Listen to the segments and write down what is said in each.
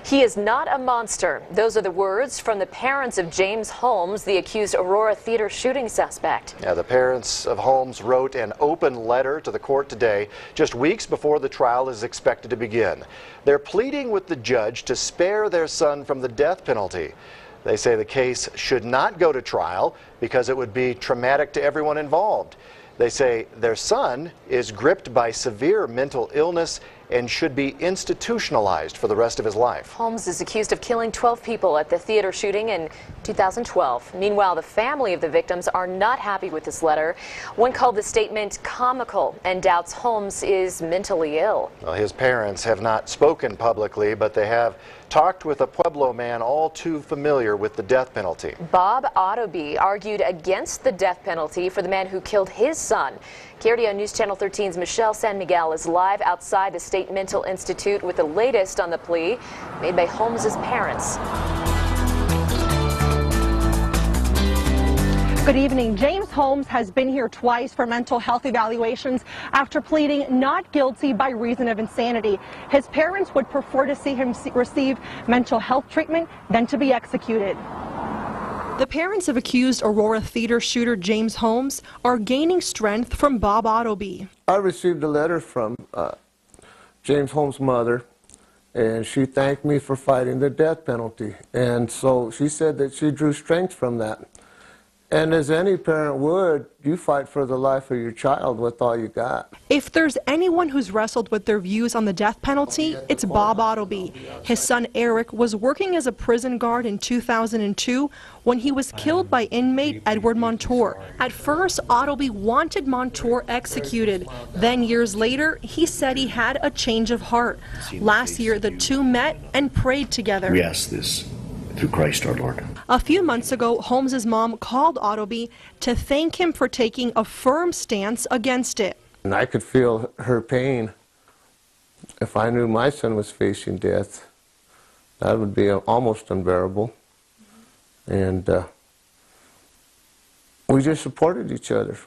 He is not a monster. Those are the words from the parents of James Holmes, the accused Aurora Theater shooting suspect. Yeah, the parents of Holmes wrote an open letter to the court today, just weeks before the trial is expected to begin. They're pleading with the judge to spare their son from the death penalty. They say the case should not go to trial because it would be traumatic to everyone involved. They say their son is gripped by severe mental illness and should be institutionalized for the rest of his life. Holmes is accused of killing 12 people at the theater shooting in 2012. Meanwhile, the family of the victims are not happy with this letter. One called the statement comical and doubts Holmes is mentally ill. Well, his parents have not spoken publicly, but they have talked with a Pueblo man all too familiar with the death penalty. Bob Ottoby argued against the death penalty for the man who killed his son. KRDO News Channel 13's Michelle San Miguel is live outside the State Mental Institute with the latest on the plea made by Holmes' parents. Good evening. James Holmes has been here twice for mental health evaluations after pleading not guilty by reason of insanity. His parents would prefer to see him receive mental health treatment than to be executed. The parents of accused Aurora Theater shooter James Holmes are gaining strength from Bob Ottoby. I received a letter from James Holmes' mother, and she thanked me for fighting the death penalty. And so she said that she drew strength from that. And as any parent would, you fight for the life of your child with all you got. If there's anyone who's wrestled with their views on the death penalty, it's Bob Ottoby. His son Eric was working as a prison guard in 2002 when he was killed by inmate Edward Montour. At first, Ottoby wanted Montour executed. Then years later, he said he had a change of heart. Last year, the two met and prayed together. We ask this through Christ our Lord. A few months ago, Holmes' mom called Ottoby to thank him for taking a firm stance against it. And I could feel her pain. If I knew my son was facing death, that would be almost unbearable. And we just supported each other.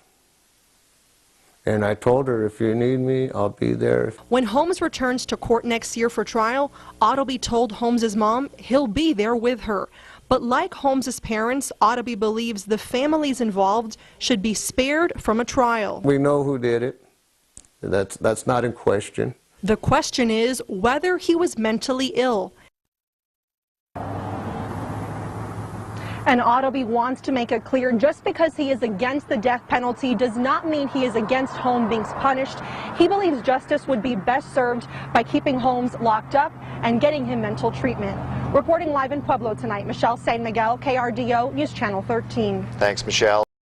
And I told her, if you need me, I'll be there. When Holmes returns to court next year for trial, Ottoby told Holmes' mom he'll be there with her. But like Holmes' parents, Ottoby believes the families involved should be spared from a trial. We know who did it. That's not in question. The question is whether he was mentally ill. And Ottoby wants to make it clear, just because he is against the death penalty does not mean he is against Holmes being punished. He believes justice would be best served by keeping Holmes locked up and getting him mental treatment. Reporting live in Pueblo tonight, Michelle San Miguel, KRDO News Channel 13. Thanks, Michelle.